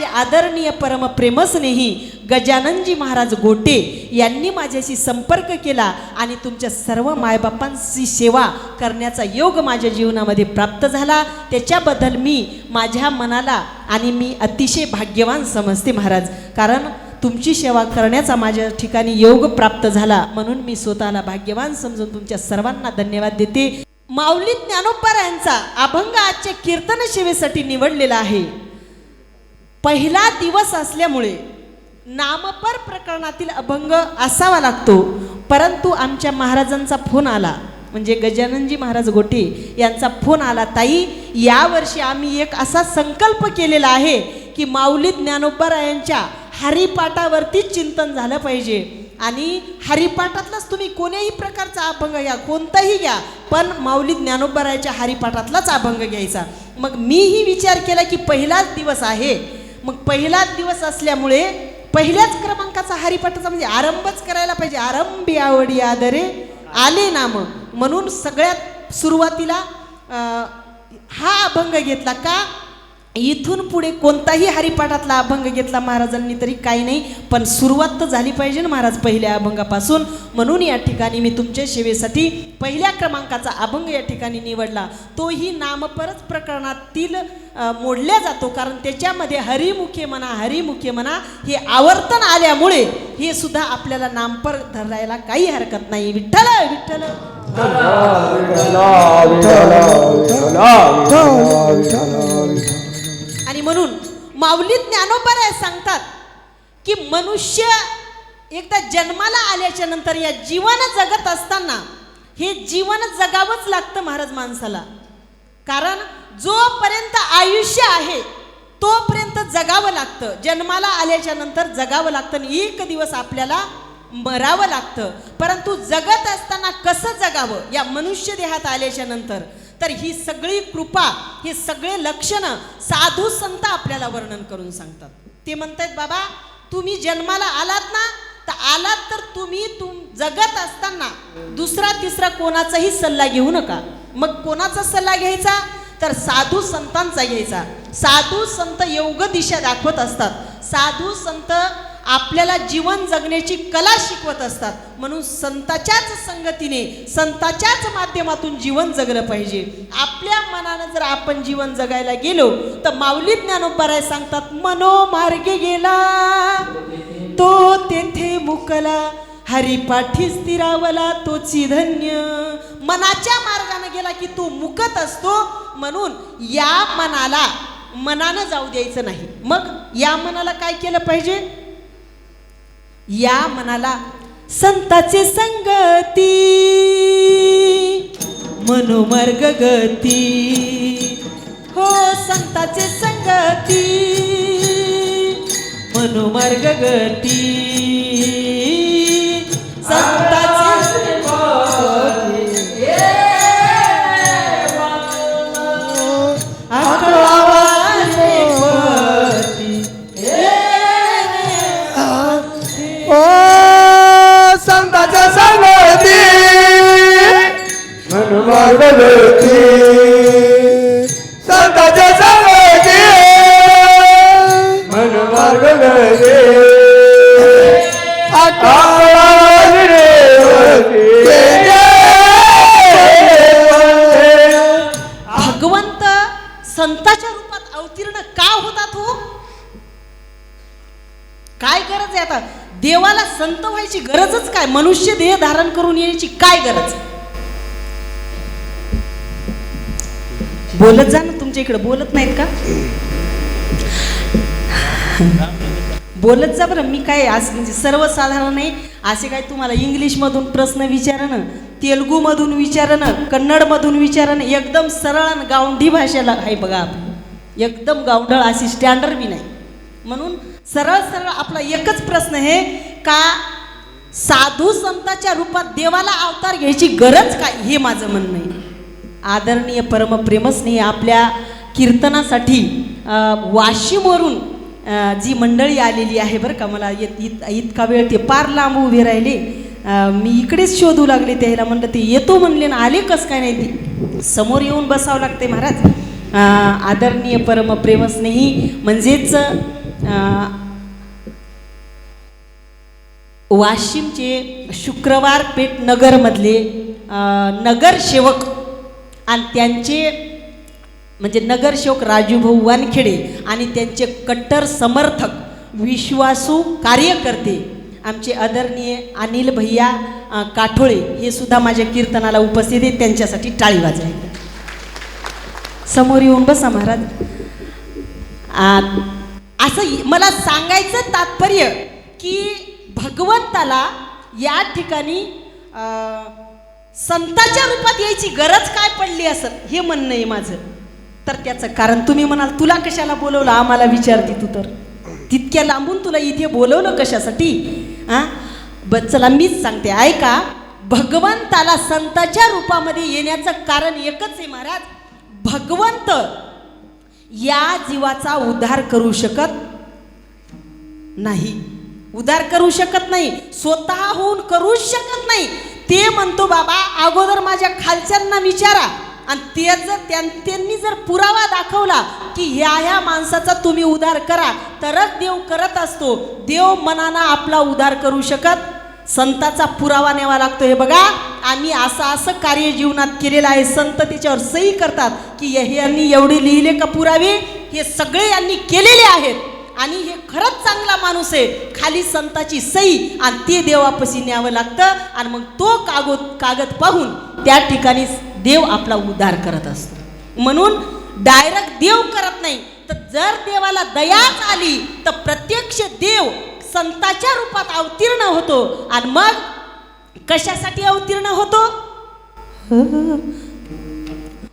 माझे आदरणीय परमप्रेमस्नेही गजाननजी महाराज गोटे यांनी माझ्याशी संपर्क केला आणि तुमच्या सर्व मायबापांची सेवा करण्याचा योग माझ्या जीवनामध्ये प्राप्त झाला. त्याच्याबद्दल मी माझ्या मनाला आणि मी अतिशय भाग्यवान समजते महाराज, कारण तुमची सेवा करण्याचा माझ्या ठिकाणी योग प्राप्त झाला म्हणून मी स्वतःला भाग्यवान समजून तुमच्या सर्वांना धन्यवाद देते. माऊली ज्ञानोबा यांचा अभंग आजच्या कीर्तन सेवेसाठी निवडलेला आहे. पहिला दिवस असल्यामुळे नामपर प्रकरणातील अभंग असावा लागतो, परंतु आमच्या महाराजांचा फोन आला, म्हणजे गजाननजी महाराज गोटे यांचा फोन आला, ताई यावर्षी आम्ही एक असा संकल्प केलेला आहे की माऊली ज्ञानोबा यांच्या हरिपाठावरतीच चिंतन झालं पाहिजे आणि हरिपाठातलाच तुम्ही कोणत्याही प्रकारचा अभंग घ्या, कोणताही घ्या, पण माऊली ज्ञानोबरायाच्या हरिपाठातलाच अभंग घ्यायचा. मग मीही विचार केला की पहिलाच दिवस आहे, मग पहिलाच दिवस असल्यामुळे पहिल्याच क्रमांकाचा हरिपाठाचा म्हणजे आरंभच करायला पाहिजे. आरंभी आवडी आदरे आले नाम, म्हणून सगळ्यात सुरुवातीला हा अभंग घेतला. का इथून पुढे कोणताही हरिपाठातला अभंग घेतला महाराजांनी तरी काही नाही, पण सुरुवात तर झाली पाहिजे ना महाराज पहिल्या अभंगापासून. म्हणून या ठिकाणी मी तुमच्या सेवेसाठी पहिल्या क्रमांकाचा अभंग या ठिकाणी निवडला. तोही नामपरच प्रकरणातील मोडल्या जातो, कारण त्याच्यामध्ये हरिमुखे म्हणा हरिमुखे म्हणा हे आवर्तन आल्यामुळे हे सुद्धा आपल्याला नामपर धरायला काही हरकत नाही. विठ्ठल विठ्ठल आणि म्हणून माऊली ज्ञानोबा सांगतात की मनुष्य एकदा जन्माला आल्याच्या नंतर या जीवन जगत असताना हे जीवन जगावंच लागतं महाराज माणसाला, कारण जोपर्यंत आयुष्य आहे तोपर्यंत जगावं लागतं. जन्माला आल्याच्या नंतर जगावं लागतं आणि एक दिवस आपल्याला मरावं लागतं. परंतु जगत असताना कसं जगावं या मनुष्य देहात आल्याच्या नंतर, तर ही सगळी कृपा, हे सगळे लक्षणं साधू संत आपल्याला वर्णन करून सांगतात. ते म्हणतात बाबा तुम्ही जन्माला आलात ना, तर आलात तर तुम्ही जगत असताना दुसरा तिसरा कोणाचाही सल्ला घेऊ नका. मग कोणाचा सल्ला घ्यायचा, तर साधू संतांचा घ्यायचा. साधू संत योग दिशा दाखवत असतात. साधू संत आपल्याला जीवन जगण्याची कला शिकवत असतात. म्हणून संताच्याच संगतीने संताच्याच माध्यमातून जीवन जगलं पाहिजे. आपल्या मनानं जर आपण जीवन जगायला गेलो तर माऊली ज्ञानोबा सांगतात, मनोमार्गे गेला तो तेथे मुकला, हरिपाठी स्थिरावला तोची धन्य. मनाच्या मार्गाने गेला की तो मुकत असतो. म्हणून या मनाला मनानं जाऊ द्यायचं नाही. मग या मनाला काय केलं पाहिजे, या मनाला संताचे संगती मनोमार्ग गती, हो संताचे संगती मनोमार्ग गती, संताचे मनोमार्गगती, संताच्या संगती मनोमार्गगती, आकाश रेवती. भगवंत संताच्या रूपात अवतीर्ण का होतात हो? काय गरज आहे आता देवाला संत व्हायची गरजच काय? मनुष्य देह धारण करून येण्याची काय गरज? बोलत जा ना, तुमच्या इकडे बोलत नाहीत का? बोलत जा बरं. मी काय आज म्हणजे सर्वसाधारण आहे असे काय तुम्हाला इंग्लिशमधून प्रश्न विचारणं, तेलुगूमधून विचारणं, कन्नडमधून विचारणं, एकदम सरळ आणि गावंढी भाषेला आहे बघा आपली, एकदम गावढळ अशी स्टँडर्ड बी नाही. म्हणून सरळ सरळ आपला एकच प्रश्न आहे का साधू संताच्या रूपात देवाला अवतार घ्यायची गरज काय, हे माझं म्हणणं आहे. आदरणीय परमप्रेमस्नेही आपल्या कीर्तनासाठी वाशिमवरून जी मंडळी आलेली आहे बरं का, मला इतका वेळ ते पार लांब उभे राहिले, मी इकडेच शोधू लागले. त्याला म्हणलं ते येतो म्हणले ना, आले कस काय नाही, ते समोर येऊन बसावं लागते महाराज. आदरणीय परमप्रेमस्नेही म्हणजेच वाशिमचे शुक्रवार पेठ नगरमधले नगरसेवक आणि त्यांचे म्हणजे नगरसेवक राजूभाऊ वानखेडे आणि त्यांचे कट्टर समर्थक विश्वासू कार्यकर्ते आमचे आदरणीय अनिल भैया काठोळे हे सुद्धा माझ्या कीर्तनाला उपस्थित आहेत. त्यांच्यासाठी टाळी वाजवायची. समोर येऊन बसा महाराज. असं मला सांगायचं तात्पर्य की भगवंताला या ठिकाणी संताच्या रूपात यायची गरज काय पडली असेल हे म्हणणं आहे माझं. तर त्याचं कारण तुम्ही म्हणाल तुला कशाला बोलवलं, आम्हाला विचारते तू तर तितक्या लांबून तुला इथे बोलवलं कशासाठी. चला मीच सांगते ऐका. भगवंताला संताच्या रूपामध्ये येण्याचं कारण एकच आहे महाराज. भगवंत या जीवाचा उद्धार करू शकत नाही, उद्धार करू शकत नाही, स्वतःहून करूच शकत नाही. ते म्हणतो बाबा अगोदर माझ्या खालच्यांना विचारा आणि ते जर त्यांनी जर पुरावा दाखवला की ह्या माणसाचा तुम्ही उद्धार करा तरच देव करत असतो. देव मनानं आपला उद्धार करू शकत, संताचा पुरावा न्यावा लागतो. हे बघा आम्ही असं कार्य जीवनात केलेलं आहे. संत त्याच्यावर सही करतात की यांनी एवढे लिहिले का पुरावे, हे सगळे यांनी केलेले आहेत आणि हे खरंच चांगला माणूस आहे. खाली संताची सही आणि ते देवापाशी न्यावं लागतं आणि मग तो कागद पाहून त्या ठिकाणी देव आपला उद्धार करत असतो. म्हणून डायरेक्ट देव करत नाही. तर जर देवाला दयाच आली तर प्रत्यक्ष देव संताच्या रूपात अवतीर्ण होतो. आणि मग कशासाठी अवतीर्ण होतो?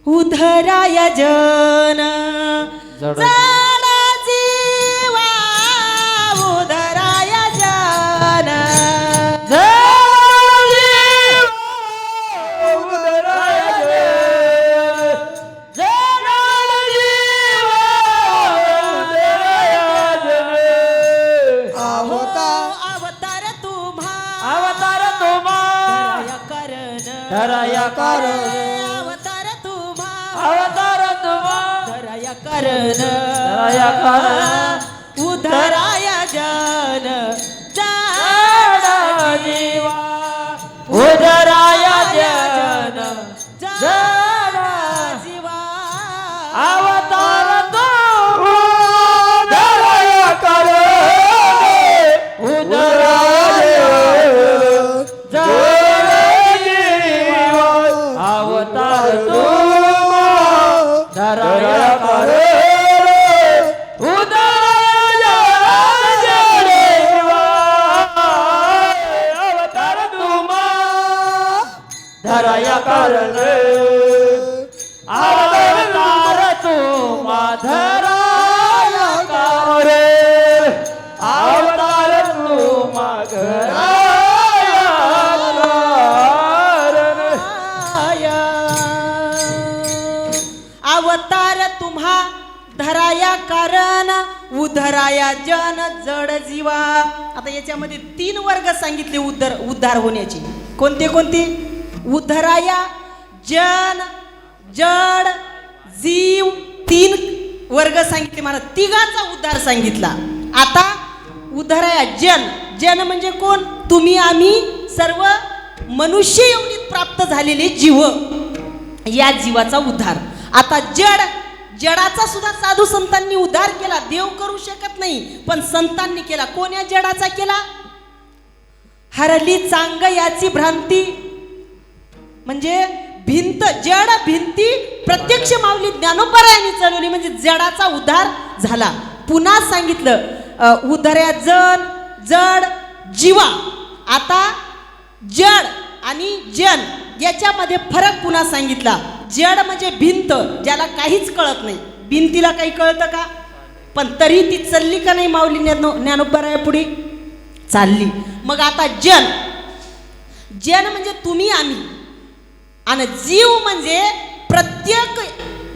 उद्धराय जन जड जीवा उद्धराय जन धराया कारण अवतार तुम्हा धराया करण धराया कारण उद्धराय जन जड जीवा उद्धराया जन जड जीवा अवतार तो धराया कारण उद्धराया जन अवतार तो धराया करे उद्धराया जनेवा अवतार तुमा धराया करे अवतार तुमा धराया करे अवतार तुमा धराया अवतार तुम्हा धराया कारण उद्धराया जन जड जीवा. आता याच्यामध्ये 3 वर्ग सांगितले उद्धार होण्याचे. कोणते कोणते? उद्धराया जन जड जीव 3 वर्ग सांगितले. मला तिघाचा उद्धार सांगितला. आता उद्धराया जन म्हणजे कोण? तुम्ही आम्ही सर्व मनुष्य एवढीत प्राप्त झालेले जीव, या जीवाचा उद्धार. आता जडाचा सुद्धा साधू संतांनी उद्धार केला. देव करू शकत नाही पण संतांनी केला. कोण्या जडाचा केला? हरली चांग याची भ्रांती म्हणजे भिंत जड भिंती प्रत्यक्ष माऊली ज्ञानोबरायांनी चालवली म्हणजे जडाचा उद्धार झाला. पुन्हा सांगितलं उद्धर्या जड जीवा. आता जड आणि जन याच्यामध्ये फरक पुन्हा सांगितला. जड म्हणजे भिंत, ज्याला काहीच कळत नाही. भिंतीला काही कळतं का? पण तरी ती चालली का नाही माऊली ज्ञानोबराया पुढे? चालली. मग आता जन म्हणजे तुम्ही आम्ही आणि जीव म्हणजे प्रत्येक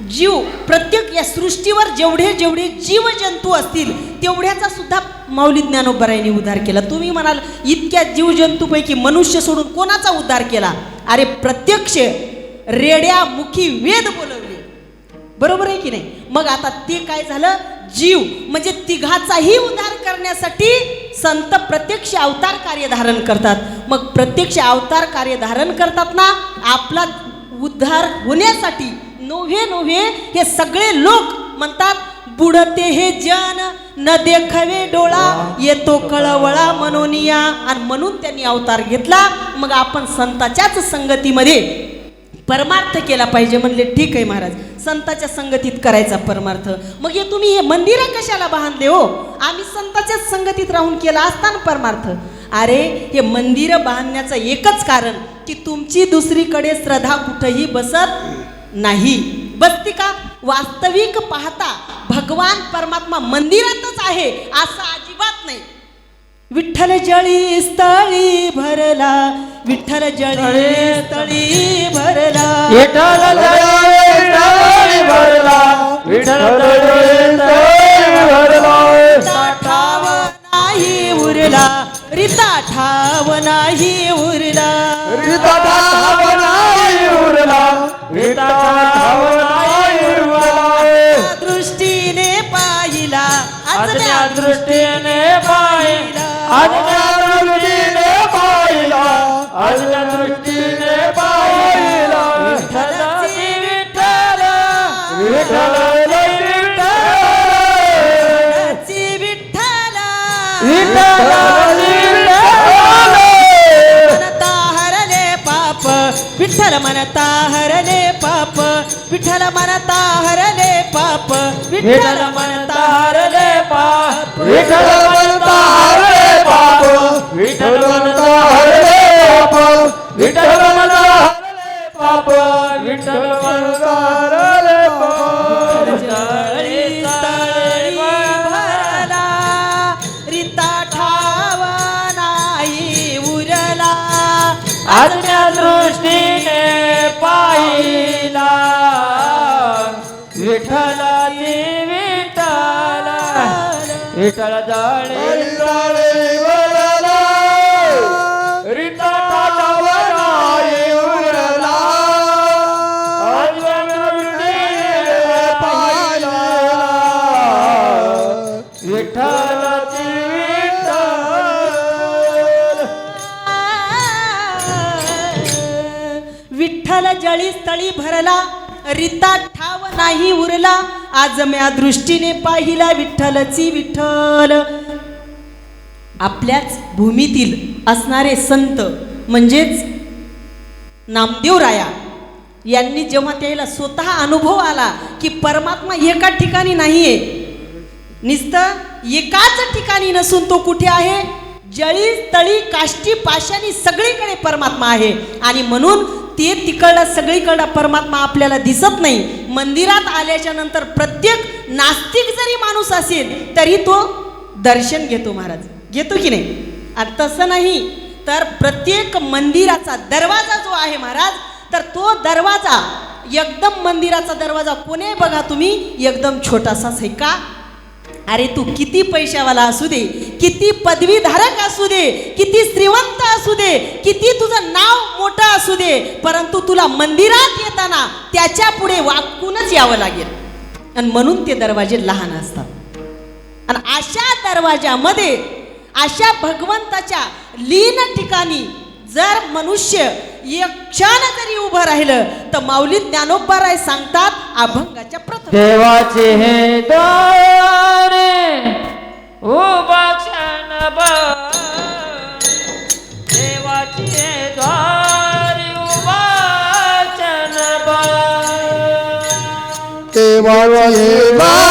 जीव, प्रत्येक या सृष्टीवर जेवढे जीव जंतू असतील तेवढ्याचा सुद्धा माऊली ज्ञानोबरायांनी उद्धार केला. तुम्ही म्हणाल इतक्या जीवजंतूपैकी मनुष्य सोडून कोणाचा उद्धार केला? अरे प्रत्यक्ष रेड्या मुखी वेद बोलवले. बरोबर आहे की नाही? मग आता ते काय झालं, जीव म्हणजे तिघाचाही उद्धार करण्यासाठी संत प्रत्यक्ष अवतार कार्य धारण करतात. मग प्रत्यक्ष अवतार कार्य धारण करतात ना, आपला उद्धार होण्यासाठी नोव्हे हे सगळे लोक म्हणतात, बुडते हे जन न देखवे डोळा, येतो कळवळा मनोनिया. आणि म्हणून त्यांनी अवतार घेतला. मग आपण संताच्याच संगतीमध्ये परमार्थ केला पाहिजे. म्हणले ठीक आहे महाराज, संताच्या संगतीत करायचा परमार्थ. मग हे तुम्ही हे मंदिर कशाला बांधले हो? आम्ही संताच्याच संगतीत राहून केला असता ना परमार्थ. अरे हे मंदिर बांधण्याचं एकच कारण की तुमची दुसरीकडे श्रद्धा कुठेही बसत नाही. बसती का? वास्तविक पाहता भगवान परमात्मा मंदिरातच आहे असं अजिबात नाही. विठ्ठल जळी स्थळी भरला, विठ्ठल जळी स्थळी भरला, विठ्ठल जळी स्थळी भरला, विठ्ठल जळी स्थळी भरला. ठाव नाही उरला, रिता ठाव नाही उरला, रिता ठाव नाही उरला, रिता ठाव नाही उरला. दृष्टीने पाहिला, आज्ञा दृष्टीने पाहिला, आज्ञा दृष्टीने पाहिला, आज्ञा दृष्टीने पाहिला. विठ्ठल विठ्ठल विठ्ठल विठ्ठल मनता हरले पाप, विठ्ठल मनता हरले पाप, विठ्ठल मनता हरले पाप, विठ्ठल मनता हरले पाप, विठ्ठल मनता हरले पाप, विठ्ठल मनता हरले पाप, विठ्ठल मनता हरले पाप, विठ्ठल मनता हरले पाप. जळी स्थळी भरला, रिता ठाव नाही उरला, आज्ञा दृष्टीने पाहिला, विठ्ठलाची विठ्ठल, विठ्ठल जळी स्थळी भरला, रिता ठाव नाही उरला, आज्ञा दृष्टीने पाहिला, विठ्ठलाची विठ्ठल. विठ्ठल जळी स्थळी भरला, रिता ठाव नाही उरला, आज म्या दृष्टीने पाहिला, विठ्ठलची विठ्ठल. आपल्याच भूमीतील असणारे संत म्हणजेच नामदेव राया यांनी जेव्हा त्याला स्वतः अनुभव आला की परमात्मा एका ठिकाणी नाहीये, नुसतं एकाच ठिकाणी नसून तो कुठे आहे, जळी तळी काष्टी पाशानी सगळीकडे परमात्मा आहे. आणि म्हणून ते तिकडला सगळीकडला परमात्मा आपल्याला दिसत नाही. मंदिरात आल्याच्या नंतर प्रत्येक नास्तिक जरी माणूस असेल तरी तो दर्शन घेतो. महाराज घेतो की नाही? आणि तसं नाही तर प्रत्येक मंदिराचा दरवाजा जो आहे महाराज, तर तो दरवाजा एकदम मंदिराचा दरवाजा कोणी बघा तुम्ही एकदम छोटासाच आहे का? अरे तू किती पैशावाला असू दे, किती पदवीधारक असू दे, किती श्रीमंत असू दे, किती तुझं नाव मोठं असू दे, परंतु तुला मंदिरात येताना त्याच्या पुढे वाकूनच यावं लागेल. आणि म्हणून ते दरवाजे लहान असतात. आणि अशा दरवाजामध्ये अशा भगवंताच्या लीन ठिकाणी जर मनुष्य एक क्षण जरी उभं राहिलं तर माऊली ज्ञानोबाराय सांगतात अभंगाच्या प्रथम, देवाचे हे द्वार उभा क्षणभर, देवाचे हे द्वार उभा क्षणभर, देवाचे दार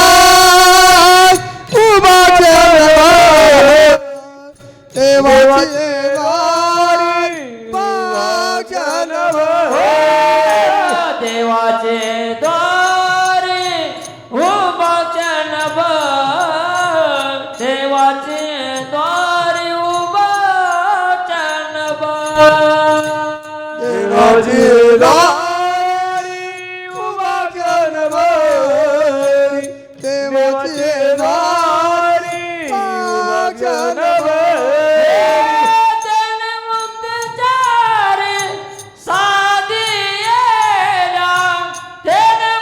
उभा क्षणभर, देवाचे दार उभा क्षणभर, देवाचे द्वार उभा क्षणभर, देवाचे द्वार उभा क्षणभर, देवाचे दार उभा क्षणभर, देवाचे दार उभा क्षणभर. मुक्तचार साधियेला, तेने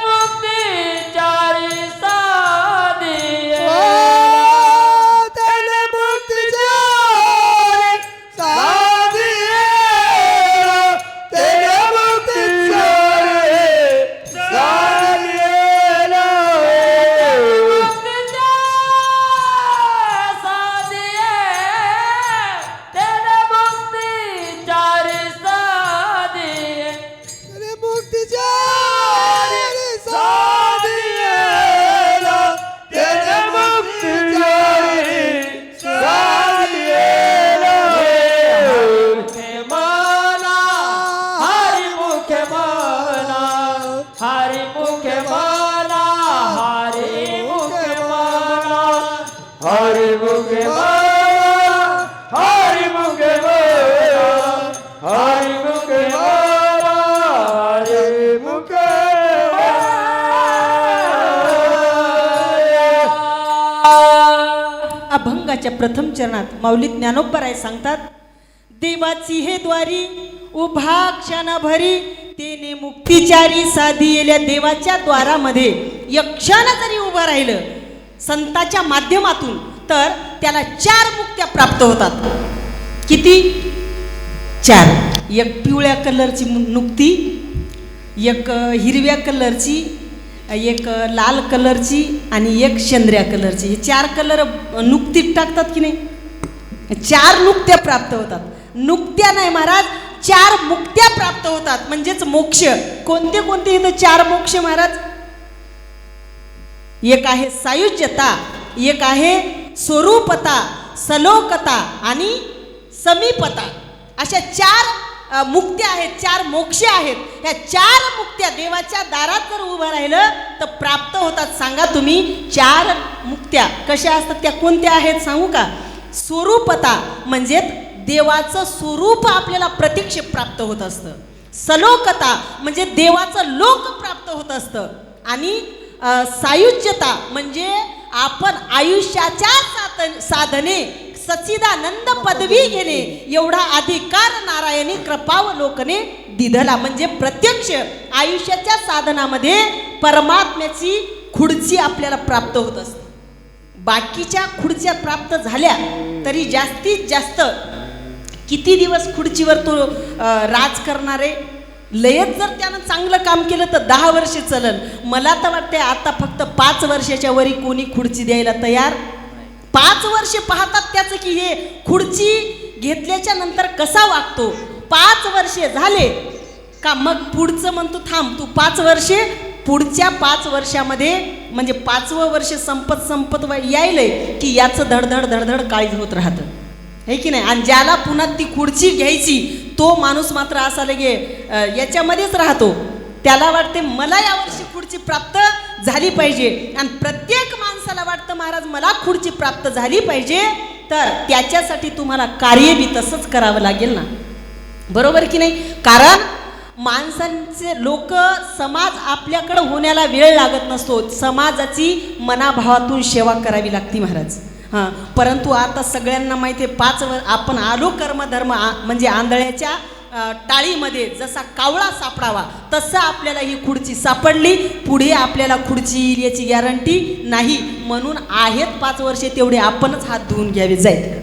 मुखे मला हरी मुखे मला हरी मुखे मला हरी मुखे मला हरी मुखे मला हरी मुखे अभंगाच्या प्रथम चरणात माऊली ज्ञानोबराय सांगतात, देवाची हे द्वारी उभा क्षण भरी तेने मुक्तिचारी साधी येल्या. देवाच्या द्वारामध्ये एक क्षण जरी उभं राहिलं संताच्या माध्यमातून तर त्याला 4 मुक्त्या प्राप्त होतात. किती? 4. एक पिवळ्या कलरची मुक्ती, एक हिरव्या कलरची, एक लाल कलरची आणि एक शेंद्र्या कलरची. हे 4 कलर नुकतीत टाकतात की नाही? 4 नुकत्या प्राप्त होतात. नुकत्या नाही महाराज, 4 मुक्त्या प्राप्त होतात म्हणजेच मोक्ष. कोणते कोणते इथं 4 मोक्ष महाराज? एक आहे सायुज्यता, एक आहे स्वरूपता, सलोकता आणि समीपता. अशा 4 मुक्त्या आहेत, 4 मोक्ष आहेत. ह्या 4 मुक्त्या देवाच्या दारात जर उभं राहिलं तर प्राप्त होतात. सांगा तुम्ही 4 मुक्त्या कशा असतात, त्या कोणत्या आहेत सांगू का? स्वरूपता म्हणजे देवाचं स्वरूप आपल्याला प्रत्यक्ष प्राप्त होत असतं. सलोकता म्हणजे देवाचं लोक प्राप्त होत असतं. आणि सायुज्यता म्हणजे आपण आयुष्याच्या साधने सच्चिदानंद पदवी घेणे एवढा अधिकार नारायणी कृपावलोकने दिधला. म्हणजे प्रत्यक्ष आयुष्याच्या साधनामध्ये परमात्म्याची खुर्ची आपल्याला प्राप्त होत असते. बाकीच्या खुर्च्या प्राप्त झाल्या तरी जास्तीत जास्त किती दिवस खुर्चीवर तो राज करणारे? लयच जर त्यानं चांगलं काम केलं तर 10 वर्ष चलन. मला तर वाटते आता फक्त 5 वर्षाच्या वरी कोणी खुर्ची द्यायला तयार. 5 वर्ष पाहतात त्याचं की हे खुर्ची घेतल्याच्या नंतर कसा वागतो. 5 वर्षे झाले का मग पुढचं म्हणतो थांब तू 5 वर्षे, पुढच्या 5 वर्षामध्ये म्हणजे 5वं वर्ष संपत यायलंय की याचं धडधड धडधड काळीज होत राहतं, है की नाही? आणि ज्याला पुन्हा ती खुर्ची घ्यायची तो माणूस मात्र असा लगे याच्यामध्येच राहतो. त्याला वाटते मला यावर्षी खुर्ची प्राप्त झाली पाहिजे. आणि प्रत्येक माणसाला वाटतं महाराज मला खुर्ची प्राप्त झाली पाहिजे. तर त्याच्यासाठी तुम्हाला कार्य बी तसंच करावं लागेल ना, बरोबर की नाही? कारण माणसांचे लोक समाज आपल्याकडं होण्याला वेळ लागत नसतो. समाजाची मनाभावातून सेवा करावी लागते महाराज. हां, परंतु आता सगळ्यांना माहिती आहे 5 आपण आलो कर्मधर्म म्हणजे आंधळ्याच्या टाळीमध्ये जसा कावळा सापडावा तसं आपल्याला ही खुर्ची सापडली. पुढे आपल्याला खुर्ची येईल याची गॅरंटी नाही. म्हणून आहेत 5 वर्षे तेवढे आपणच हात धुवून घ्यावे, जाईल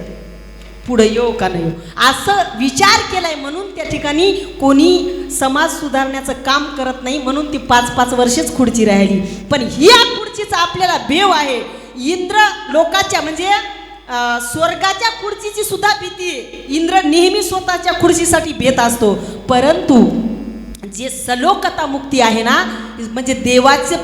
पुढे येऊ का नाही असं विचार केलाय. म्हणून त्या ठिकाणी कोणी समाज सुधारण्याचं काम करत नाही. म्हणून ती 5-5 वर्षेच खुर्ची राहिली. पण ही खुर्चीचा आपल्याला भेव आहे. इंद्र लोकाच्या म्हणजे स्वर्गाच्या खुर्चीची सुद्धा भीती आहे. इंद्र नेहमी स्वतःच्या खुर्चीसाठी भेट असतो. परंतु जे सलोकता मुक्ती आहे ना, म्हणजे देवाचे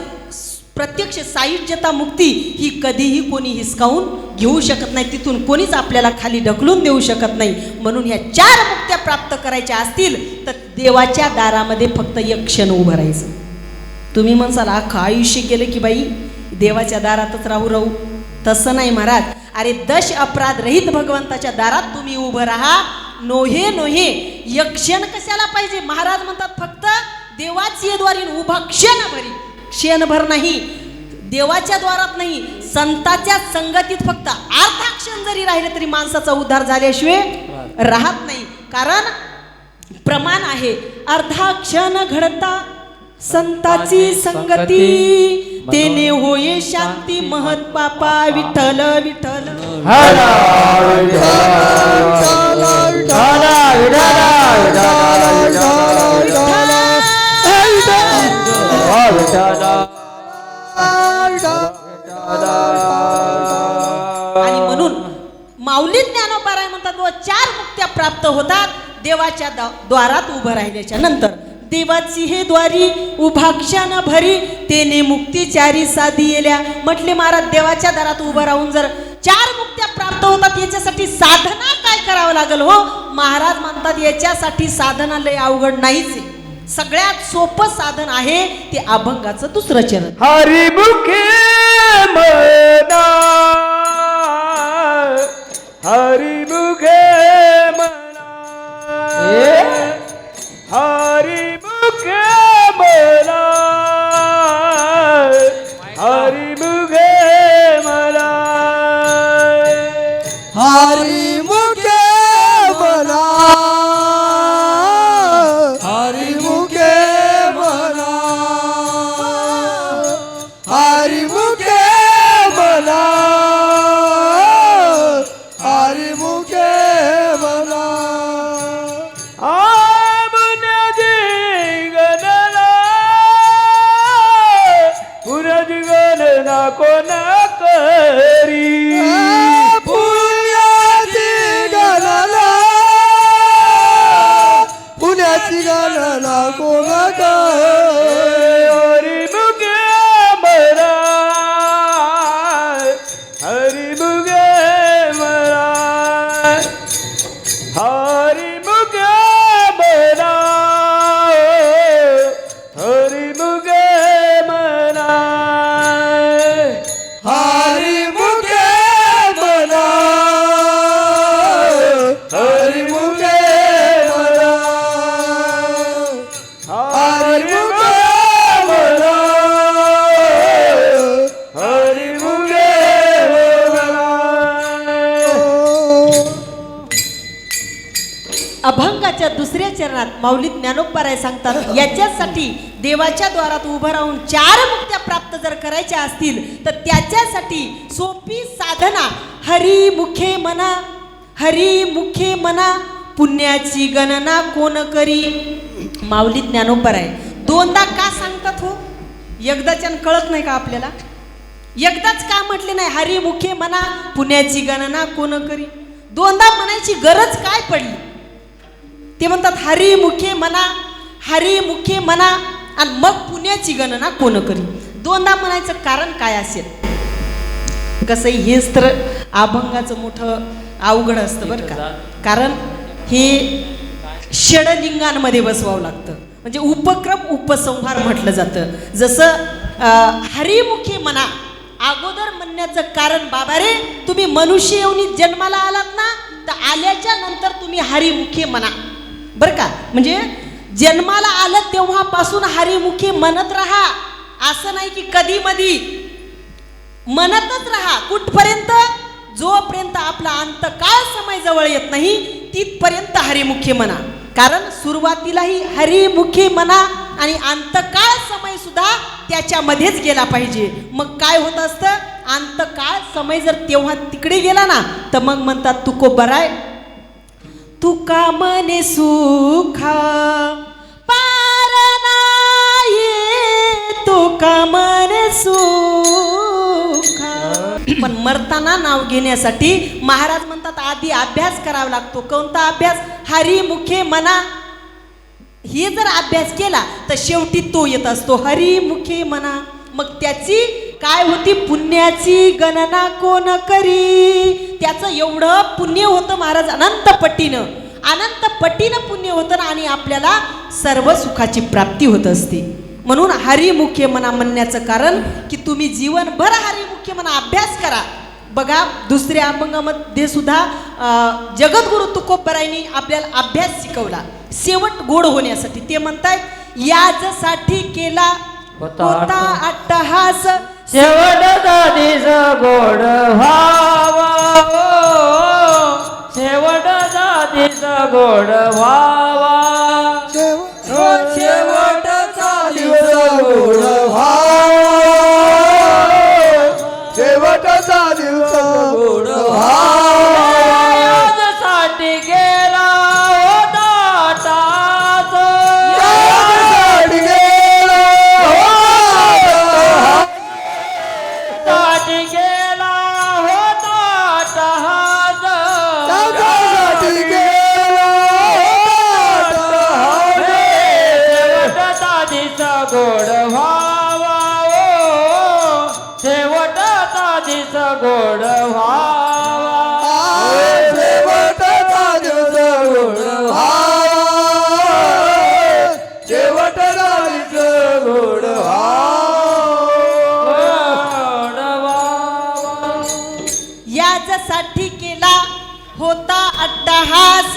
प्रत्यक्ष सायुज्यता मुक्ती ही कधीही कोणी हिसकावून घेऊ शकत नाही. तिथून कोणीच आपल्याला खाली ढकलून देऊ शकत नाही. म्हणून ह्या 4 मुक्त्या प्राप्त करायच्या असतील तर देवाच्या दारामध्ये फक्त एक क्षण उभं राहायचं. तुम्ही म्हणसाल अख्खं आयुष्य गेलं की बाई देवाच्या दारातच राहू. तसं नाही महाराज. अरे 10 अपराध रहित भगवंताच्या दारात तुम्ही उभं राहा. नोहे एक क्षण कशाला पाहिजे? महाराज म्हणतात फक्त देवाची द्वारी उभा क्षणभर नाही, देवाच्या द्वारात नाही, संताच्या संगतीत फक्त अर्धा क्षण जरी राहिले तरी माणसाचा उद्धार झाल्याशिवाय राहत नाही. कारण प्रमाण आहे अर्धा क्षण घडता संताची संगती तेने होये शांती महत पापा विठ्ठल विठ्ठल. आणि म्हणून माऊली ज्ञानोबा म्हणतात 4 मुक्त्या प्राप्त होतात देवाच्या द्वारात उभं राहिल्याच्या नंतर. देवाची हे द्वारी उभा क्षण भरी तेने मुक्तिचारी साधी येल्या. म्हटले महाराज देवाच्या दारात उभं राहून जर 4 मुक्त्या प्राप्त होतात याच्यासाठी साधना काय करावं लागेल हो? महाराज म्हणतात याच्यासाठी साधना लय अवघड नाहीच आहे. सगळ्यात सोपं साधन आहे ते अभंगाचं दुसरं चरण. हरिमुखे मना हरिमुखे मना हरिमुखे मना हरिमुखे मना हरी मुखे म्हणा हरी मुखे म्हणा हरी मुखे म्हणा हरी मुखे म्हणा आमने गणना पुरज गणना कोण करी पुण्याची गणना पुण्याची गणना कोण हरिमुखे मरा हरिमुखे मरा हरिमुखे मरा हरिमुखे मरा हरी मुखे म्हणा हरी मुखे म्हणा हरिमुखे मरा हरिमुखे मरा अभंगाच्या दुसऱ्या चरणात माऊली ज्ञानोबराय सांगतात, याच्यासाठी देवाच्या द्वारात उभं राहून 4 मुक्त्या प्राप्त जर करायच्या असतील तर त्याच्यासाठी सोपी साधना हरी मुखे म्हणा, हरी मुखे म्हणा, पुण्याची गणना कोण करी. माऊली ज्ञानोबराय 2दा का सांगतात हो? एकदाच्यानं कळत नाही का आपल्याला? एकदाच का म्हटले नाही हरी मुखे म्हणा पुण्याची गणना कोण करी? 2दा म्हणायची गरज काय पडली? ते म्हणतात हरी मुखे म्हणा, हरी मुखे म्हणा आणि मग पुण्याची गणना कोण करी. 2दा म्हणायचं कारण काय असेल? कसंही हेच तर अभंगाचं मोठं अवघड असतं बरं का. कारण हे षडलिंगांमध्ये बसवावं लागतं, म्हणजे उपक्रम उपसंहार म्हटलं जातं. जसं हरिमुखे म्हणा अगोदर म्हणण्याचं कारण, बाबा रे तुम्ही मनुष्य येऊन जन्माला आलात ना, तर आल्याच्या नंतर तुम्ही हरिमुखे म्हणा बरं का. म्हणजे जन्माला आलं तेव्हापासून हरिमुखे म्हणत राहा, असं नाही की कधी मधी म्हणतच राहा. कुठपर्यंत? जोपर्यंत आपला अंतकाळ समय जवळ येत नाही तिथपर्यंत हरिमुखे म्हणा. कारण सुरुवातीलाही हरिमुखे म्हणा आणि अंतकाळ समय सुद्धा त्याच्यामध्येच गेला पाहिजे. मग काय होत असतं? अंतकाळ समय जर तेव्हा तिकडे गेला ना तर मग म्हणतात तुकोबराय तुका मने सुखा पार नाही तुका मने सुखा. पण मरताना नाव घेण्यासाठी महाराज म्हणतात आधी अभ्यास करावा लागतो. कोणता अभ्यास? हरिमुखे म्हणा. हे जर अभ्यास केला तर शेवटी तो येत असतो हरिमुखे म्हणा. मग त्याची काय होती? पुण्याची गणना कोण करी. त्याचं एवढं पुण्य होतं महाराज, अनंत पटीनं पुण्य होतं आणि आपल्याला सर्व सुखाची प्राप्ती होत असते. म्हणून हरिमुखे म्हणा म्हणण्याचं कारण की तुम्ही जीवनभर हरिमुखे म्हणा अभ्यास करा. बघा दुसऱ्या अभंगामध्ये सुद्धा जगद्गुरु तुकोबरायांनी आपल्याला अभ्यास शिकवला शेवट गोड होण्यासाठी. ते म्हणतायत याजसाठी केला होता अट्टहास शेवटचा दिस गोड व्हावा, शेवटचा दिस गोड व्हावा, शेवटचा दिवस गोड व्हावा, शेवटचा दिवस गोड व्हावा. यासाठी गेला होता टाच, यासाठी गेला साठी गेला होता टहाज, त्याच्यासाठी गेला होता शेवटचा दिस गोड व्हावा, शेवटचा दिस गोड व्हावा, शेवटचा दिवस गोड व्हावा, शेवटचा अट्टहास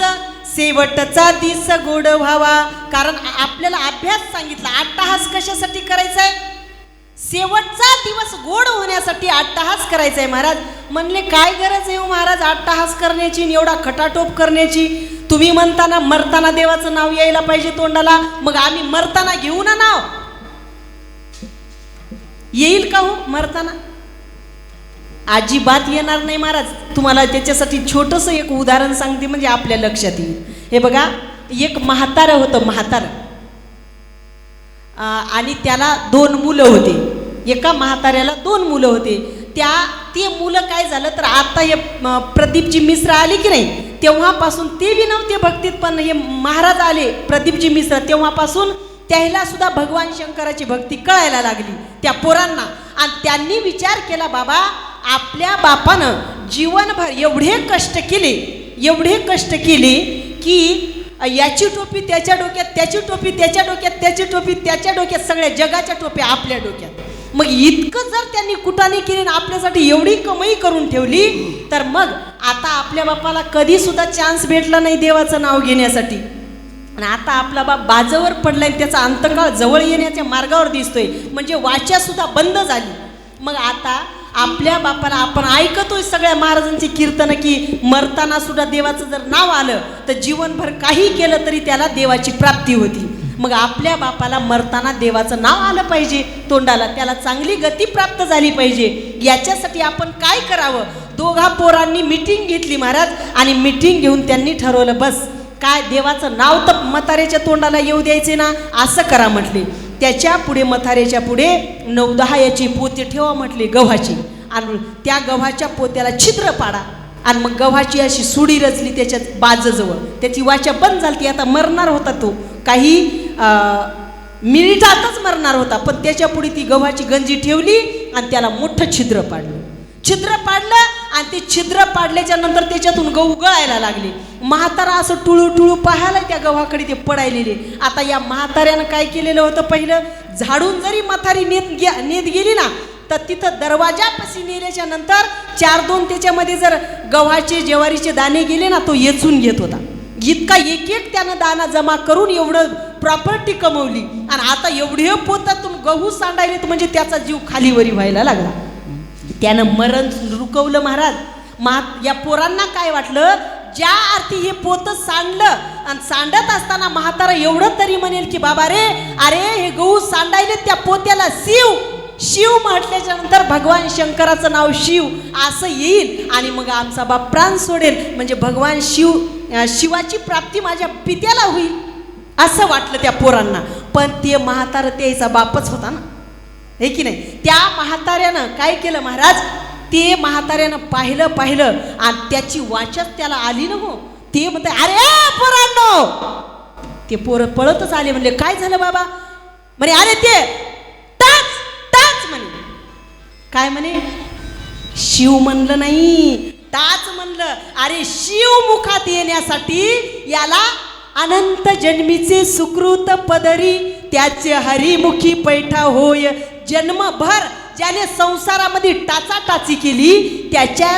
शेवटचा दिस गोड व्हावा. कारण आपल्याला अभ्यास सांगितला अट्टहास कशासाठी करायचा आहे? शेवटचा दिवस गोड होण्यासाठी अट्टहास करायचा आहे. महाराज म्हणले काय गरज आहे हो महाराज अट्टहास करण्याची आणि एवढा खटाटोप करण्याची? तुम्ही म्हणताना मरताना देवाचं नाव यायला पाहिजे तोंडाला, मग आम्ही मरताना घेऊ ना नाव. येईल का हो मरताना? अजिबात येणार नाही महाराज. तुम्हाला त्याच्यासाठी छोटंसं एक उदाहरण सांगते म्हणजे आपल्या लक्षात येईल. हे बघा, एक म्हातारं होतं, म्हातारं, आणि त्याला 2 मुलं होते. एका म्हाताऱ्याला 2 मुलं होते. ते मुलं काय झालं तर आता हे प्रदीपजी मिश्र आले की नाही तेव्हापासून ते बी नव्हते भक्तीत, पण हे महाराज आले प्रदीपजी मिश्र तेव्हापासून त्याला सुद्धा भगवान शंकराची भक्ती कळायला लागली त्या पोरांना. आणि त्यांनी विचार केला बाबा आपल्या बापानं जीवनभर एवढे कष्ट केले की याची टोपी त्याच्या डोक्यात, त्याची टोपी त्याच्या डोक्यात, त्याची टोपी त्याच्या डोक्यात, सगळ्या जगाच्या टोप्या आपल्या डोक्यात. मग इतकं जर त्यांनी कुटाने केली ना आपल्यासाठी एवढी कमाई करून ठेवली, तर मग आता आपल्या बापाला कधी सुद्धा चान्स भेटला नाही देवाचं नाव घेण्यासाठी. आणि आता आपला बाप बाजावर पडलाय, त्याचा अंतकाळ जवळ येण्याच्या मार्गावर दिसतोय, म्हणजे वाचा सुद्धा बंद झाली. मग आता आपल्या बापाला आपण ऐकतोय सगळ्या महाराजांची कीर्तन की मरताना सुद्धा देवाचं जर नाव आलं तर जीवनभर काही केलं तरी त्याला देवाची प्राप्ती होती. मग आपल्या बापाला मरताना देवाचं नाव आलं पाहिजे तोंडाला, त्याला चांगली गती प्राप्त झाली पाहिजे. याच्यासाठी आपण काय करावं? दोघा पोरांनी मिटिंग घेतली महाराज, आणि मिटिंग घेऊन त्यांनी ठरवलं बस काय देवाचं नाव तर म्हाताऱ्याच्या तोंडाला येऊ द्यायचे ना, असं करा म्हटले. त्याच्या पुढे म्हाताऱ्याच्या पुढे 9-10 याची पोते ठेवा म्हटले गव्हाची, आणि त्या गव्हाच्या पोत्याला छिद्र पाडा, आणि मग गव्हाची अशी सुडी रचली त्याच्यात बाजजवळ. त्याची वाचा बंद झाली, ती आता मरणार होता तो, काही मिनिटातच मरणार होता, पण त्याच्या पुढे ती गव्हाची गंजी ठेवली आणि त्याला मोठं छिद्र पाडलं आणि ते छिद्र पाडल्याच्या नंतर त्याच्यातून गहू गळायला लागले. म्हातारा असं टुळू पाहायला त्या गव्हाकडे ते पडायलेले. आता या म्हाताऱ्यानं काय केलेलं होतं, पहिलं झाडून जरी म्हातारी नेत गेली ना तर तिथं दरवाजापाशी नेल्याच्या नंतर 4-2 त्याच्यामध्ये जर गव्हाचे ज्वारीचे दाणे गेले ना तो येचून घेत होता. इतका एक त्यानं दाना जमा करून एवढं प्रॉपर्टी कमवली, आणि आता एवढे पोतातून गहू सांडायलेत म्हणजे त्याचा जीव खालीवरी व्हायला लागला. त्यानं मरण रुकवलं महाराज. या पोरांना काय वाटलं, ज्या अर्थी हे पोत सांडलं, आणि सांडत असताना म्हातारा एवढं तरी म्हणेल की बाबा रे, अरे हे गहू सांडायले त्या पोत्याला शिव म्हटल्याच्या नंतर भगवान शंकराचं नाव शिव असं येईल, आणि मग आमचा बाप प्राण सोडेल, म्हणजे भगवान शिवाची प्राप्ती माझ्या पित्याला होईल असं वाटलं त्या पोरांना. पण ते म्हातारं त्याचा बापच होता ना, हे की नाही. त्या म्हाताऱ्यानं काय केलं महाराज, ते म्हाताऱ्यानं पाहिलं आणि त्याची वाचाच त्याला आली ना हो. ते म्हणते अरे पोरांनो, ते पोरं पळतच आले. म्हणले काय झालं बाबा? म्हणे अरे ते टाच म्हणे. काय म्हणे? शिव म्हणलं नाही, टाच म्हणलं. अरे शिव मुखात येण्यासाठी याला अनंत जन्मीचे सुकृत पदरी त्याचे हरिमुखी पैठा होय. जन्मभर ज्याने संसारामध्ये टाचाटाची केली त्याच्या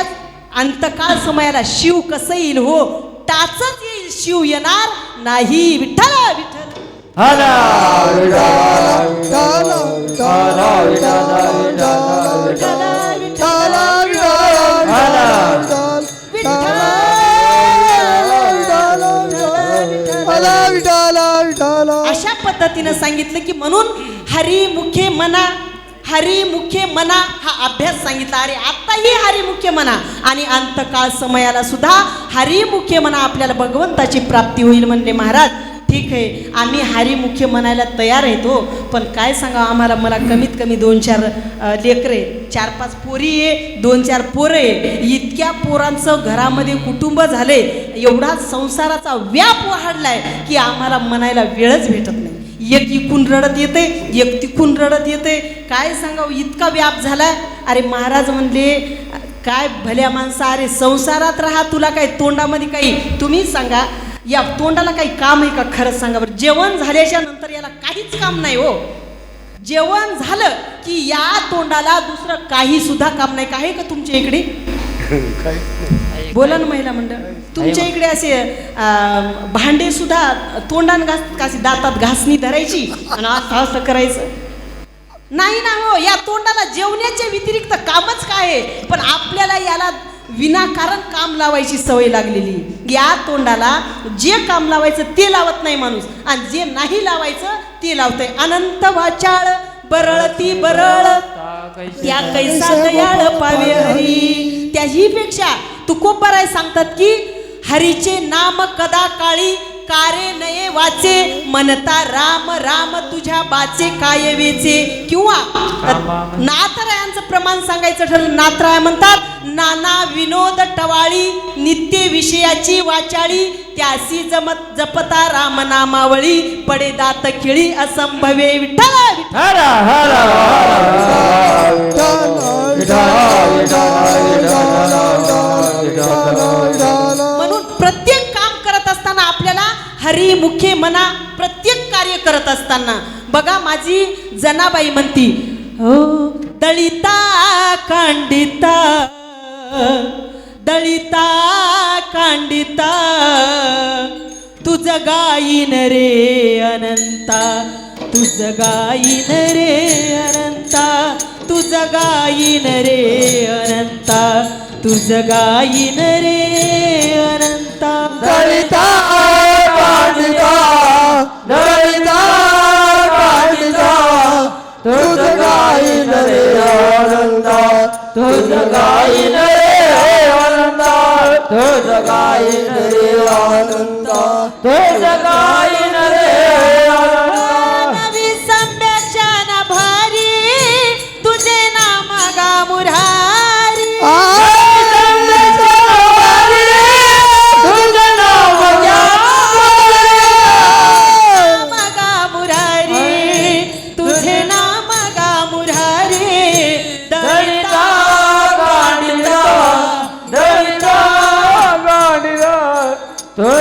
अंतकाळ समयाला शिव कसं येईल हो? टाचच येईल, शिव येणार नाही. विठ्ठल विठ्ठल अशा पद्धतीनं सांगितलं की म्हणून हरिमुखे मना हा अभ्यास सांगितला. अरे आत्ताही हरिमुखे मना, आणि अंतकाळ समयाला सुद्धा हरिमुखे मना, आपल्याला भगवंताची प्राप्ती होईल म्हणले महाराज. ठीक आहे, आम्ही हरिमुखे म्हणायला तयार येतो, पण काय सांगा आम्हाला, मला कमीत कमी 2-4 लेकरे, 4-5 पोरी आहे, 2-4 पोरं आहे. इतक्या पोरांचं घरामध्ये कुटुंब झाले, एवढा संसाराचा व्याप वाढलाय की आम्हाला म्हणायला वेळच भेटत नाही. एक इकून रडत येते, एक तिकून रडत येते. काय सांगावं, इतका व्याप झालाय. अरे महाराज म्हणले काय भल्या माणसा, अरे संसारात राहा, तुला काय तोंडामध्ये काही, तुम्ही सांगा या तोंडाला काही काम आहे का? खरंच सांगा बरं. जेवण झाल्याच्या नंतर याला काहीच काम नाही हो. जेवण झालं की या तोंडाला दुसरं काही सुद्धा काम नाही. काय का तुमच्या इकडे? बोला ना महिला मंडळ. तुमच्या इकडे असे भांडे सुद्धा तोंडान घास दातात घासणी धरायची आणि असं असं करायचं नाही ना हो. या तोंडाला जेवण्याच्या व्यतिरिक्त कामच काय आहे. पण आपल्याला याला विनाकारण काम लावायची सवय लागलेली. या तोंडाला जे काम लावायचं ते लावत नाही माणूस आणि जे नाही लावायचं ते लावतंय. अनंत वाचाळ बरळती बरळ त्या कैसा दयाळ पावे हरी. त्याही पेक्षा तुकोबाराय सांगतात की हरीचे नाम कदा काळी कारे नये वाचे म्हणता राम राम तुझ्या बाचे काय वेचे. किंवा नाथरायांचं प्रमाण सांगायचं ठरलं. नाथराय म्हणतात नाना विनोद टवाळी नित्य विषयाची वाचाळी त्यासी जपता राम नामावळी पडे दात खिळी असंभवे विठ्ठल. हर हर म्हणून प्रत्येक काम करत असताना आपल्याला हरी मुखे म्हणा. प्रत्येक कार्य करत असताना बघा माझी जनाबाई म्हणती हो दळिता कांडिता दळिता कांडिता तुझ गाईन रे अनंता तुझ गाईन रे अनंता तुझ गाईन रे अनंता तुझ गाईन रे अनंता. दलिता कांडिता दलिता कांडिता तुझ गाईन रे आनंदा तुझ गाईन रे आनंदा तुझ गाईन रे आनंदा तुझ गाईन रे आनंदा. नवी संरक्षण भारी तुझे नाम गा मुरारी.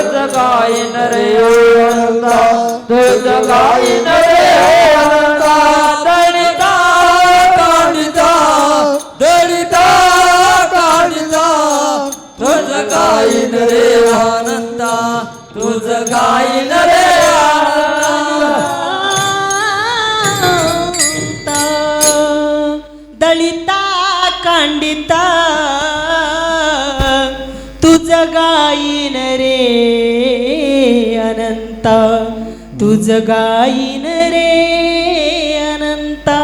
तुझ गाईन रे आनंदा तुझ गाईन रे आनंदा. दलिता कांडिता दलिता कांडिता तुझ गाईन रे आनंदा तुझ गाईन रे आनंदा. दलिता कांडिता तुझ गाईन रे अनंता तुझ गाईन रे अनंता.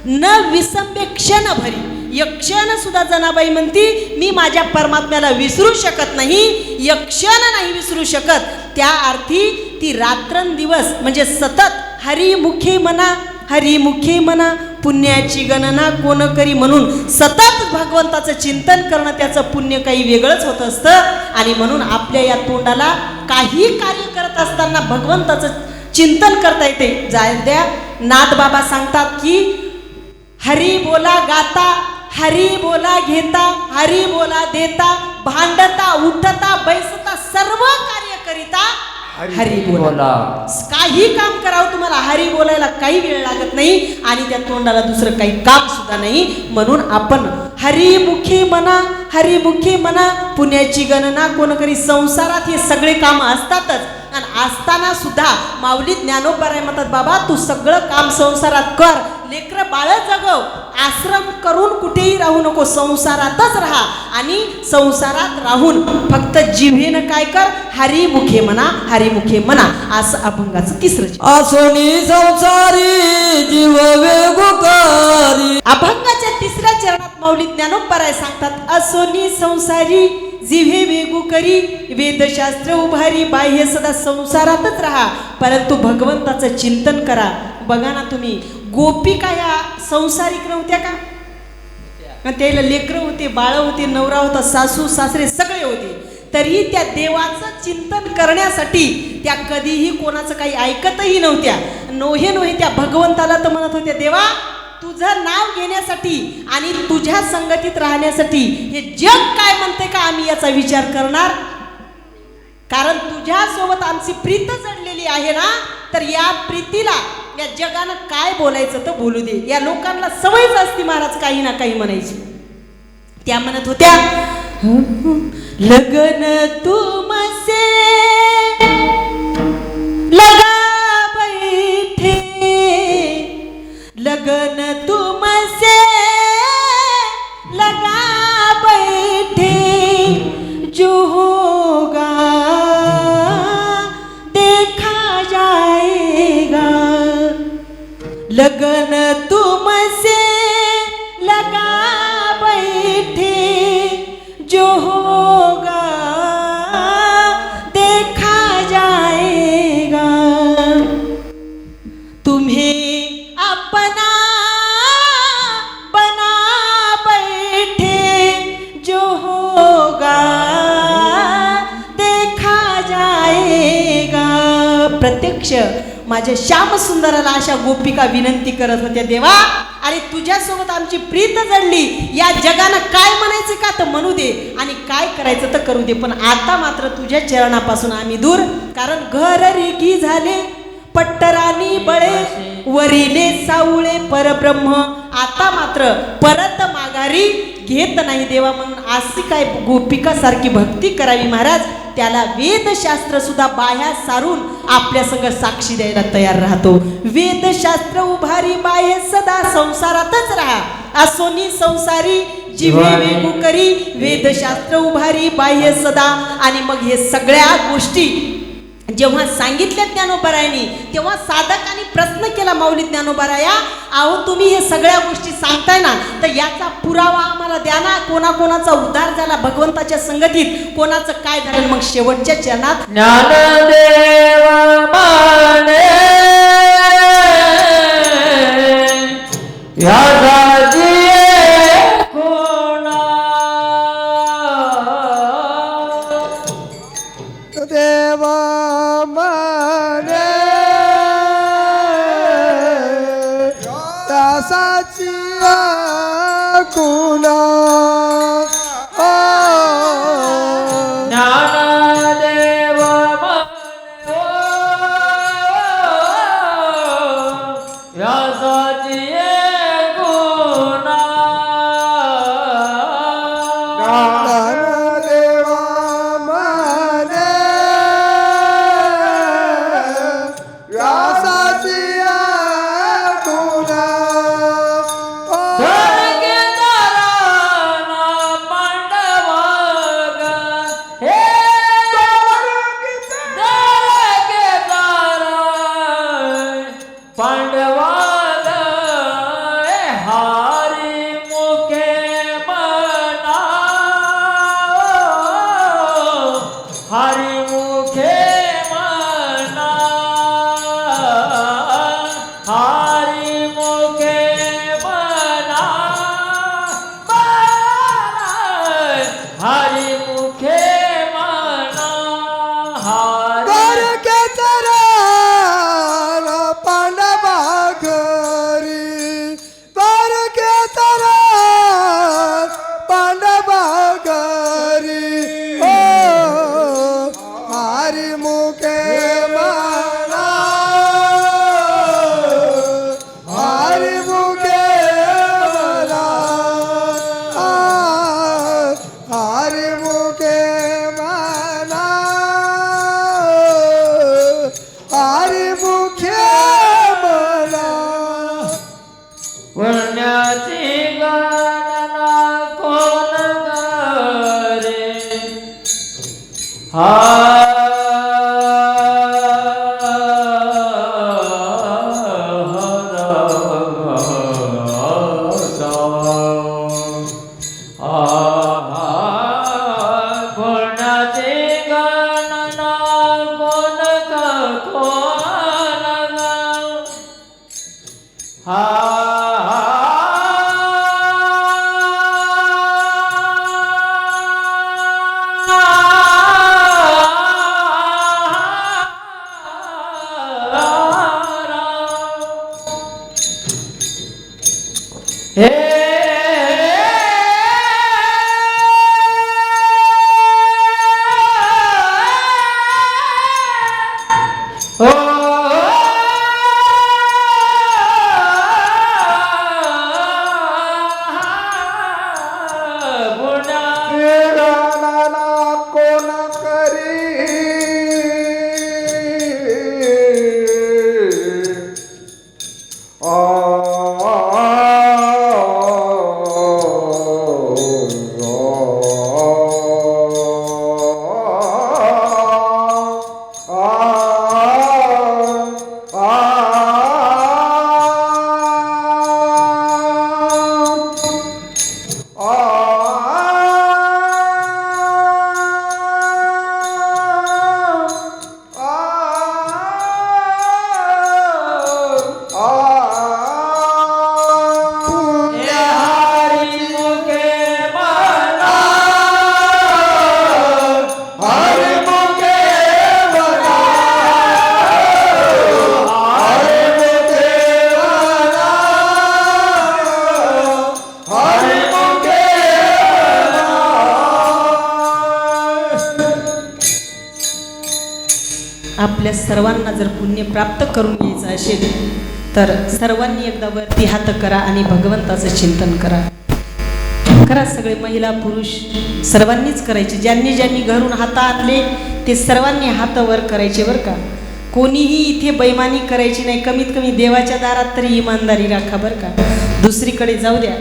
न विसंबे क्षण भरी एक क्षण सुद्धा जनाबाई म्हणती मी माझ्या परमात्म्याला विसरू शकत नाही. एक क्षण नाही विसरू शकत. त्या अर्थी ती रात्रंदिवस म्हणजे सतत हरिमुखे म्हणा हरिमुखे म्हणा पुण्याची गणना कोण करी म्हणून सतत भगवंताचं चिंतन करणं त्याचं पुण्य काही वेगळंच होत असतं. आणि म्हणून आपल्या या तोंडाला काही कार्य करत असताना भगवंताचं चिंतन करता येते. द्या नाथ बाबा सांगतात की हरी बोला गाता हरी बोला घेता हरी बोला देता भांडता उठता बैसता सर्व कार्य करिता हरी बोला. काही काम करावं तुम्हाला हरी बोलायला काही वेळ लागत नाही आणि त्या तोंडाला दुसरं काही काम सुद्धा नाही. म्हणून आपण हरिमुखी म्हणा हरिमुखी म्हणा पुण्याची गणना कोण करी. संसारात हे सगळे काम असतातच आणि असताना सुद्धा माऊली ज्ञानोबाराय म्हणतात बाबा तू सगळं काम संसारात कर. लेकरं बाळ जगव. आश्रम करून कुठेही राहू नको. संसारातच राहा आणि संसारात राहून फक्त जिव्हेनं काय कर हरिमुखे म्हणा हरिमुखे म्हणा. असं अभंगाचं तिसरं. आसोनी संसारी जीव वेगुकारी. अभंगाच्या तिसऱ्या चरणात माऊली ज्ञानोबाराय सांगतात असोनी संसारी जिव्हे वेगू करी वेदशास्त्र उभारी. बाह्य सदा संसारातच राहा परंतु भगवंताचं चिंतन करा. बघा ना तुम्ही गोपिका या संसारिक नव्हत्या का. त्याला लेकरं होते बाळ होते नवरा होता सासू सासरे सगळे होते. तरी त्या देवाचं चिंतन करण्यासाठी त्या कधीही कोणाचं काही ऐकतही नव्हत्या. नोहे त्या भगवंताला तर म्हणत होत्या देवा तुझं नाव घेण्यासाठी आणि तुझ्या संगतीत राहण्यासाठी हे जग काय म्हणते का आम्ही याचा विचार करणार. कारण तुझ्यासोबत आमची प्रीत जडलेली आहे ना. तर या प्रीतीला या जगानं काय बोलायचं तर बोलू दे. या लोकांना सवयच असती महाराज काही ना काही म्हणायची. त्या म्हणत होत्या लगन तुमसे लगा बैठे, लगन तुमसे लगा बैठे, जो होगा देखा जाएगा। लगन तुमसे लगा बैठे, जो होगा देखा जाएगा। तुम्हें अपना बना बैठे, जो होगा देखा जाएगा। प्रत्यक्ष माझ्या श्याम सुंदराला अशा गोपिका विनंती करत होत्या, देवा आणि तुझ्यासोबत आमची प्रीत जडली, या जगानं काय म्हणायचं का तर म्हणू दे आणि काय करायचं तर करू दे, पण आता मात्र तुझ्या चरणापासून आम्ही दूर, कारण घर रिगी झाले पट्टरानी बळे, वरिले सावळे परब्रह्म, आता मात्र परत माघारी घेत नाही देवा। म्हणून अशी काय गोपिका सारखी भक्ती करावी महाराज, त्याला वेदशास्त्र सुद्धा बाह्या सारून आपल्या संग साक्षी द्यायला तयार राहतो। वेदशास्त्र उभारी बाह्य सदा संसारातच राहा, असोनी संसारी जीवे वेगू करी, वेदशास्त्र उभारी बाह्य सदा। आणि मग हे सगळ्या गोष्टी जेव्हा सांगितल्या ज्ञानोबारायांनी, तेव्हा साधकांनी प्रश्न केला माऊली ज्ञानोबाराया, अहो तुम्ही हे सगळ्या गोष्टी सांगताय ना, तर याचा पुरावा आम्हाला द्या ना, कोणाकोणाचा उद्धार झाला भगवंताच्या संगतीत, कोणाचं काय झालं। मग शेवटच्या चरणात ज्ञानदेव माने देवा माने दासाची खुणा, ज्ञानदेव व्यासाची गुणा, ज्ञानदेवा माने व्यासाची खुणा, पांडवाद हारी मुखे मना, हारी मुखे मना, हारी मुखे मना, हारी मुखे मना, वरण्याची गणना कोण करे, वरण्याची गणना कोण तेरा आपल्या सर्वांना जर पुण्य प्राप्त करून घ्यायचं असेल तर सर्वांनी एकदा वरती हात करा आणि भगवंताचं चिंतन करा. करा सगळे, महिला पुरुष सर्वांनीच करायचे. ज्यांनी ज्यांनी घरून हात आणले ते सर्वांनी हात वर करायचे बरं का. कोणीही इथे बैमानी करायची नाही. कमीत कमी देवाच्या दारात तरी इमानदारी राखा बरं का. दुसरीकडे जाऊ द्या,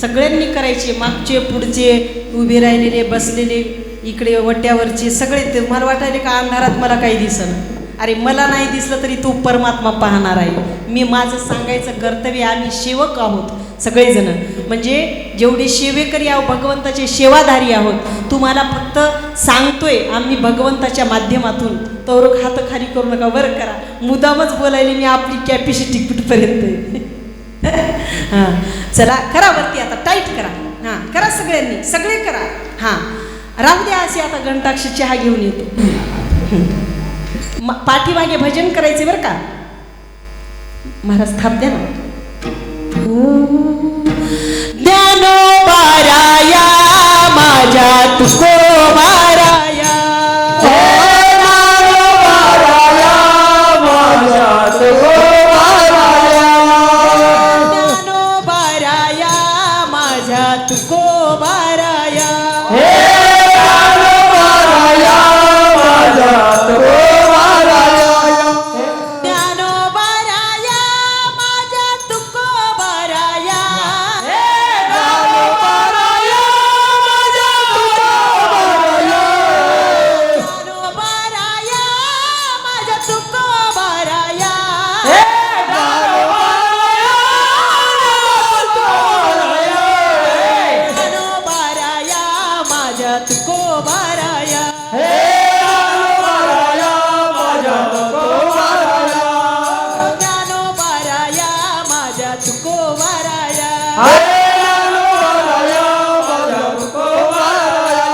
सगळ्यांनी करायचे. मागचे पुढचे, उभे राहिलेले, बसलेले, इकडे वट्यावरचे सगळे. ते मला वाटायले का अंधारात मला काही दिसलं. अरे मला नाही दिसलं तरी तू परमात्मा पाहणार आहे. मी माझं सांगायचं कर्तव्य, आम्ही सेवक आहोत सगळेजण. म्हणजे जेवढे सेवेकरी आहोत, भगवंताचे सेवाधारी आहोत. तुम्हाला फक्त सांगतोय आम्ही भगवंताच्या माध्यमातून. तो हात खाली करू नका बरं करा. मुदामच बोलायले मी आपली कॅपॅसिटी कुठपर्यंत. हां चला करा वरती आता, टाईट करा. हां करा सगळ्यांनी, सगळे करा. हां राहू द्या असे. आता घंटाक्ष चहा घेऊन येतो. पाठीमागे भजन करायचे बरं का. महाराज थांब द्या ना. ज्ञानोबाराया माझ्या तुकोबाराया, ज्ञानोबाराया माझ्या तुकोबाराया, ज्ञानोबाराया माझ्या तुकोबाराया, ज्ञानोबाराया माझ्या तुकोबाराया, ज्ञानोबाराया माझ्या तुकोबाराया, ज्ञानोबाराया माझ्या तुकोबाराया, ज्ञानोबाराया माझ्या तुकोबाराया, ज्ञानोबाराया माझ्या तुकोबाराया, ज्ञानोबाराया माझ्या तुकोबाराया,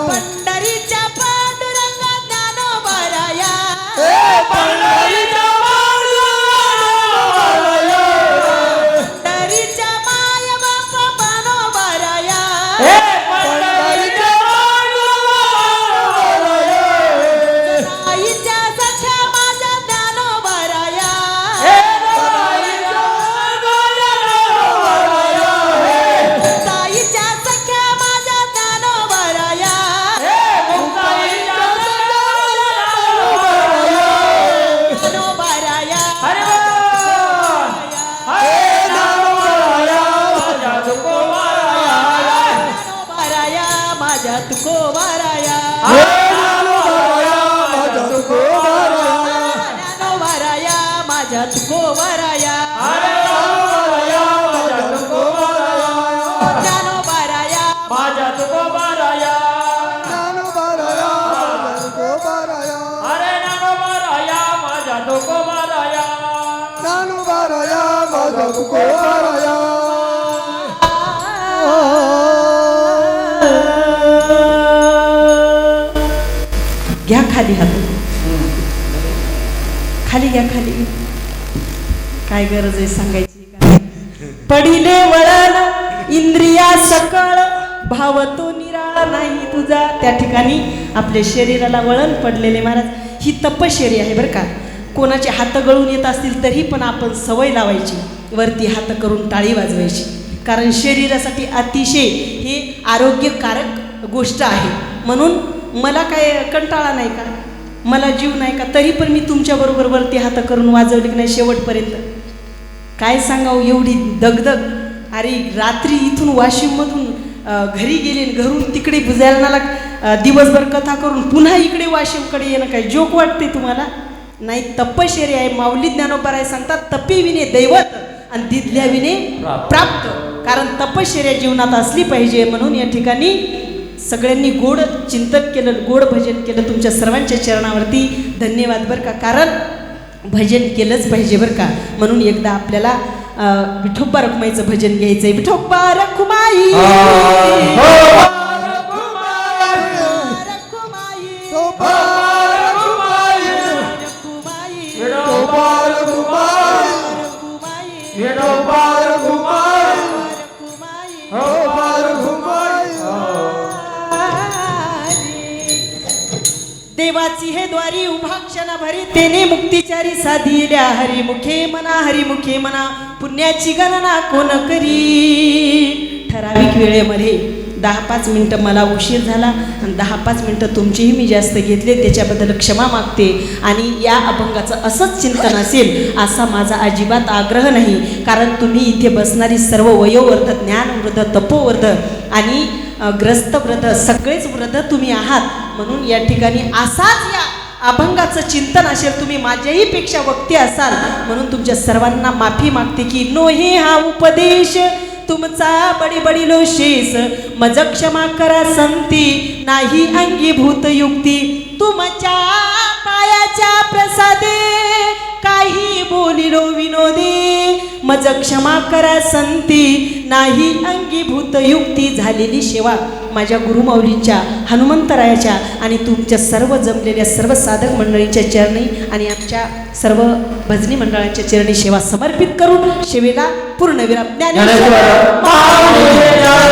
पंढरीच्या पांडुरंगा ज्ञानोबाराया, पंढरीच्या माय बाप बनोबाराया, आईच्या सख्या माझ्या ज्ञानोबाराया, ताईच्या सख्या माझ्या ज्ञानोबाराया, ज्ञानोबाराया, ज्ञानोबाराया माझ्या तुकोबाराया, ज्ञानोबाराया माझ्या तुकोबाराया, ज्ञानोबाराया माझ्या तुकोबाराया, अरे ज्ञानोबाराया माझ्या तुकोबाराया, घ्या खाली हात, खाली घ्या खाली. काय गरज आहे सांगायची का? पडिले वळण इंद्रिया सकळ, भाव तो निराळा नाही तुझा. त्या ठिकाणी आपल्या शरीराला वळण पडलेले महाराज. ही तपश्चर्या आहे बरं का. कोणाचे हात गळून येत असतील तरी पण आपण सवय लावायची, वरती हात करून टाळी वाजवायची. कारण शरीरासाठी अतिशय हे आरोग्यकारक गोष्ट आहे. म्हणून मला काय कंटाळा नाही का, मला जीव नाही का, तरी पण मी तुमच्याबरोबर वरती हात करून वाजवली की नाही शेवटपर्यंत. काय सांगावं एवढी दगदग. अरे रात्री इथून वाशिममधून घरी गेले, घरून तिकडे बुजायला दिवसभर कथा करून पुन्हा इकडे वाशिमकडे येणं काय जोक वाटते तुम्हाला? नाही, तपश्चर्या आहे. माऊली ज्ञानोबा सांगतात तपी विने दैवत आणि दिदल्या विने प्राप्त. कारण तपश्चर्या जीवनात असली पाहिजे. म्हणून या ठिकाणी सगळ्यांनी गोड चिंतन केलं, गोड भजन केलं. तुमच्या सर्वांच्या चरणावरती धन्यवाद बरं का. कारण भजन केलंच पाहिजे बरं का. म्हणून एकदा आपल्याला विठोबा रखुमाईचं भजन घ्यायचं आहे. विठोबा रखुमाई, सेवाची हे द्वारी उभा क्षण भरी तेने मुक्तिचारी साधिल्या हरिमुखे मना पुण्याची गणना कोण करी. ठराविक वेळेमध्ये 10-5 मिनटं मला उशीर झाला आणि 10-5 मिनटं तुमचेही मी जास्त घेतले, त्याच्याबद्दल क्षमा मागते. आणि या अभंगाचं असंच चिंतन असेल असा माझा अजिबात आग्रह नाही, कारण तुम्ही इथे बसणारी सर्व वयोवृद्ध, ज्ञानवृद्ध, तपोवृद्ध आणि ग्रस्त वृद्ध सगळेच वृद्ध तुम्ही आहात. म्हणून या ठिकाणी असाच या अभंगाचं चिंतन असेल, तुम्ही माझ्याही पेक्षा वक्ते असाल, म्हणून तुमच्या सर्वांना माफी मागते की नोहे हा उपदेश तुमचा बडी शेष, मज क्षमा करा संती नाही अंगीभूत युक्ती. तुमच्या पायाच्या प्रसादे काही बोलिलो विनोदे, मज क्षमा करा संती नाही अंगीभूत युक्ती. झालेली सेवा माझ्या गुरुमाऊलींच्या, हनुमंतरायाच्या आणि तुमच्या सर्व जमलेल्या सर्व साधक मंडळींच्या चरणी आणि आमच्या सर्व भजनी मंडळांच्या चरणी सेवा समर्पित करून सेवेला पूर्णविराम. ज्ञानेश्वर ज्ञानेश्वर